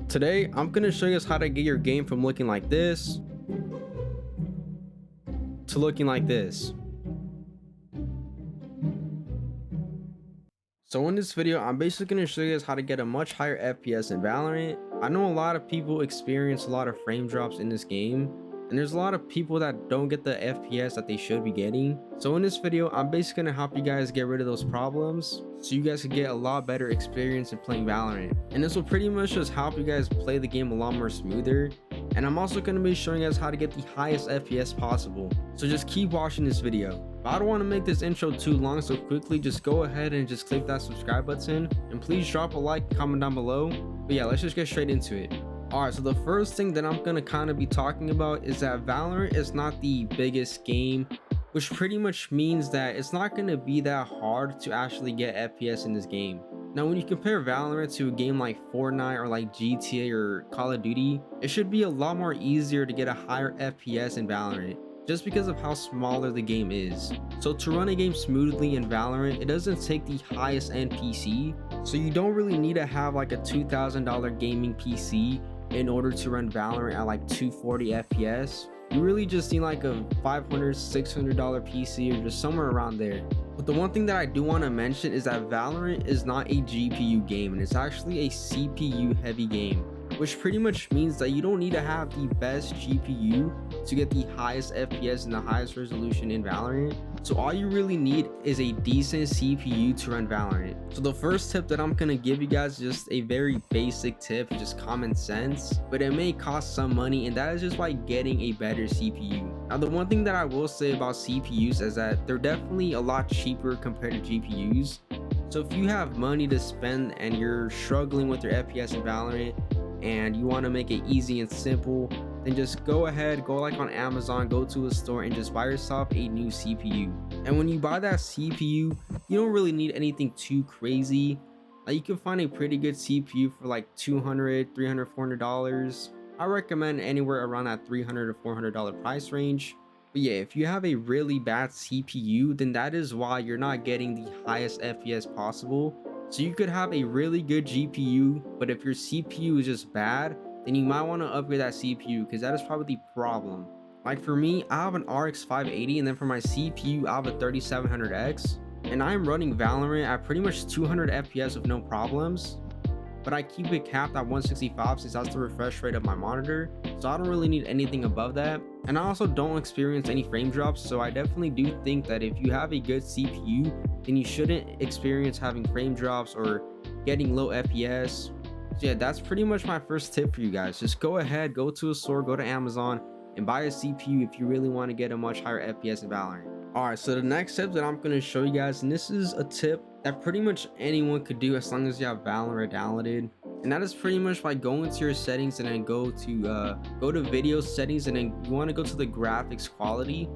Today, I'm going to show you guys how to get your game from looking like this to looking like this. So in this video, I'm basically going to show you guys how to get a much higher FPS in Valorant. I know a lot of people experience a lot of frame drops in this game, and there's a lot of people that don't get the FPS that they should be getting. So in this video, I'm basically going to help you guys get rid of those problems so you guys can get a lot better experience in playing Valorant. And this will pretty much just help you guys play the game a lot more smoother. And I'm also going to be showing you guys how to get the highest FPS possible. So just keep watching this video. But I don't want to make this intro too long, so quickly just go ahead and just click that subscribe button. And please drop a like and comment down below. But yeah, let's just get straight into it. Alright, so the first thing that I'm going to kind of be talking about is that Valorant is not the biggest game, which pretty much means that it's not going to be that hard to actually get FPS in this game. Now, when you compare Valorant to a game like Fortnite or like GTA or Call of Duty, it should be a lot more easier to get a higher FPS in Valorant, just because of how smaller the game is. So to run a game smoothly in Valorant, it doesn't take the highest end PC, so you don't really need to have like a $2,000 gaming PC in order to run Valorant at like 240 FPS. You really just need like a $500, $600 PC or just somewhere around there. But the one thing that I do want to mention is that Valorant is not a GPU game, and it's actually a CPU heavy game, which pretty much means that you don't need to have the best GPU to get the highest FPS and the highest resolution in Valorant. So all you really need is a decent CPU to run Valorant. So the first tip that I'm gonna give you guys is just a very basic tip, just common sense, but it may cost some money, and that is just by getting a better CPU. Now, the one thing that I will say about CPUs is that they're definitely a lot cheaper compared to GPUs. So if you have money to spend and you're struggling with your FPS in Valorant, and you want to make it easy and simple, then just go ahead, go like on Amazon, go to a store and just buy yourself a new CPU. And when you buy that CPU, you don't really need anything too crazy. Like, you can find a pretty good CPU for like $200, $300, $400. I recommend anywhere around that $300 to $400 price range. But yeah, if you have a really bad CPU, then that is why you're not getting the highest FPS possible. So you could have a really good GPU, but if your CPU is just bad, then you might want to upgrade that CPU, because that is probably the problem. Like for me, I have an RX 580, and then for my CPU, I have a 3700X, and I'm running Valorant at pretty much 200 FPS with no problems. But I keep it capped at 165 since that's the refresh rate of my monitor, so I don't really need anything above that. And I also don't experience any frame drops, so I definitely do think that if you have a good CPU, then you shouldn't experience having frame drops or getting low FPS. So yeah, that's pretty much my first tip for you guys. Just go ahead, go to a store, go to Amazon, and buy a CPU if you really want to get a much higher FPS in Valorant. Alright, so the next tip that I'm going to show you guys, and this is a tip that pretty much anyone could do as long as you have Valorant downloaded, and that is pretty much by going to your settings and then go to video settings, and then you want to go to the graphics quality.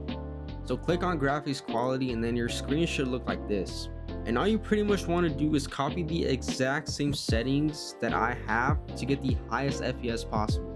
So click on graphics quality, and then your screen should look like this. And all you pretty much want to do is copy the exact same settings that I have to get the highest FPS possible.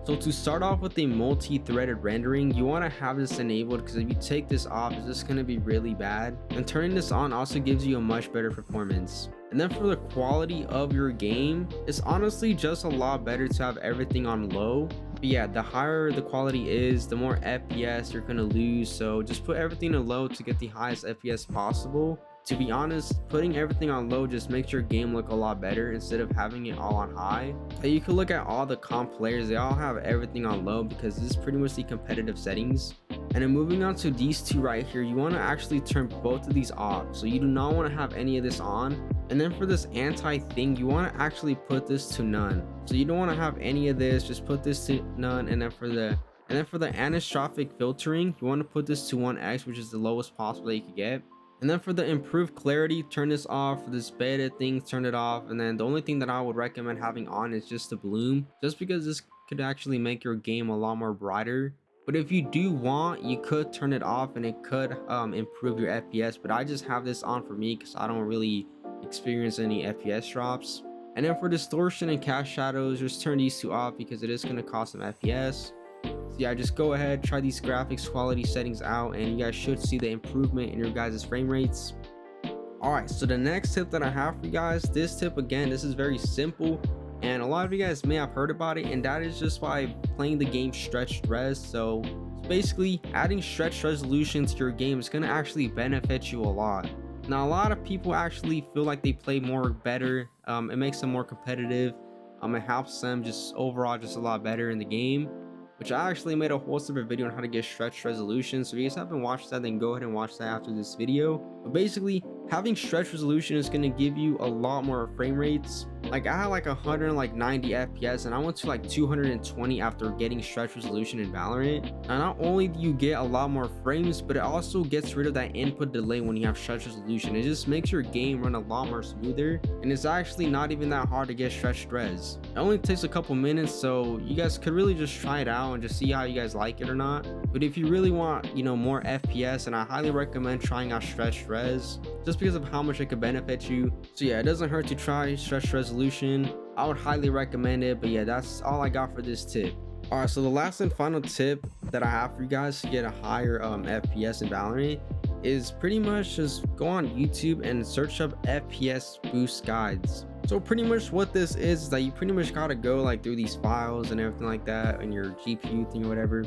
So to start off with a multi-threaded rendering, you want to have this enabled, because if you take this off, it's just going to be really bad. And turning this on also gives you a much better performance. And then for the quality of your game, it's honestly just a lot better to have everything on low. But yeah, the higher the quality is, the more FPS you're going to lose. So just put everything on low to get the highest FPS possible. To be honest, putting everything on low just makes your game look a lot better instead of having it all on high. And you can look at all the comp players, they all have everything on low, because this is pretty much the competitive settings. And then moving on to these two right here, you want to actually turn both of these off. So you do not want to have any of this on. And then for this anti thing, you want to actually put this to none. So you don't want to have any of this, just put this to none. And then for the anisotropic filtering, you want to put this to 1x, which is the lowest possible that you could get. And then for the improved clarity, turn this off. For this beta thing, turn it off. And then the only thing that I would recommend having on is just the bloom, just because this could actually make your game a lot more brighter. But if you do want, you could turn it off and it could improve your FPS. But I just have this on for me because I don't really experience any FPS drops. And then for distortion and cast shadows, just turn these two off because it is going to cost some FPS. So yeah, just go ahead, try these graphics quality settings out, and you guys should see the improvement in your guys' frame rates. Alright, so the next tip that I have for you guys, this tip again, this is very simple, and a lot of you guys may have heard about it, and that is just by playing the game stretched res. So basically adding stretched resolution to your game is going to actually benefit you a lot. Now a lot of people actually feel like they play more better, it makes them more competitive, it helps them just overall just a lot better in the game, which I actually made a whole separate video on how to get stretched resolution. So if you guys haven't watched that, then go ahead and watch that after this video. But basically having stretch resolution is going to give you a lot more frame rates. Like I had like 190 FPS and I went to like 220 after getting stretch resolution in Valorant. And not only do you get a lot more frames, but it also gets rid of that input delay when you have stretch resolution. It just makes your game run a lot more smoother, and it's actually not even that hard to get stretched res. It only takes a couple minutes, so you guys could really just try it out and just see how you guys like it or not. But if you really want, you know, more FPS, and I highly recommend trying out stretched res just because of how much it could benefit you. So yeah, it doesn't hurt to try stretched resolution. I would highly recommend it. But yeah, that's all I got for this tip. All right, so the last and final tip that I have for you guys to get a higher FPS in Valorant is pretty much just go on YouTube and search up FPS boost guides. So pretty much what this is that you pretty much gotta go like through these files and everything like that in your GPU thing or whatever,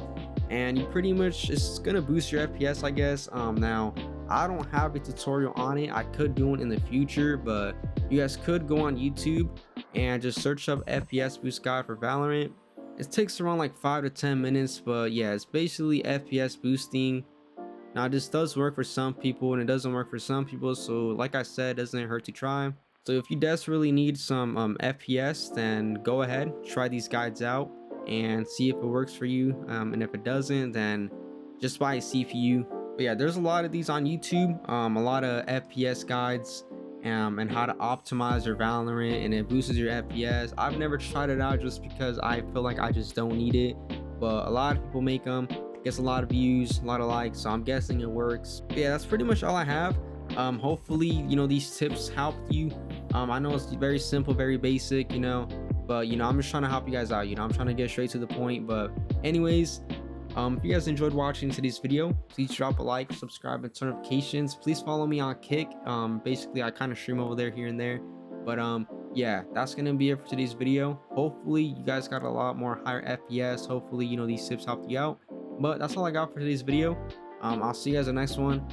and you pretty much, it's gonna boost your FPS, I guess. Now I don't have a tutorial on it. I could do it in the future, but you guys could go on YouTube and just search up FPS boost guide for Valorant. It takes around like 5 to 10 minutes, but yeah, it's basically FPS boosting. Now this does work for some people and it doesn't work for some people, so like I said, it doesn't hurt to try. So if you desperately need some FPS, then go ahead, try these guides out and see if it works for you, and if it doesn't, then just buy a CPU. But yeah, there's a lot of these on YouTube, a lot of FPS guides, and how to optimize your Valorant, and it boosts your FPS. I've never tried it out just because I feel like I just don't need it, but a lot of people make them, gets a lot of views, a lot of likes, so I'm guessing it works. But yeah, that's pretty much all I have. Hopefully, you know, these tips helped you. I know it's very simple, very basic, you know, but you know, I'm just trying to help you guys out. You know, I'm trying to get straight to the point. But anyways, if you guys enjoyed watching today's video, please drop a like, subscribe, and turn notifications. Please follow me on Kick. Basically I kind of stream over there here and there. But yeah, that's gonna be it for today's video. Hopefully you guys got a lot more higher FPS. Hopefully, you know, these tips helped you out. But that's all I got for today's video. I'll see you guys in the next one.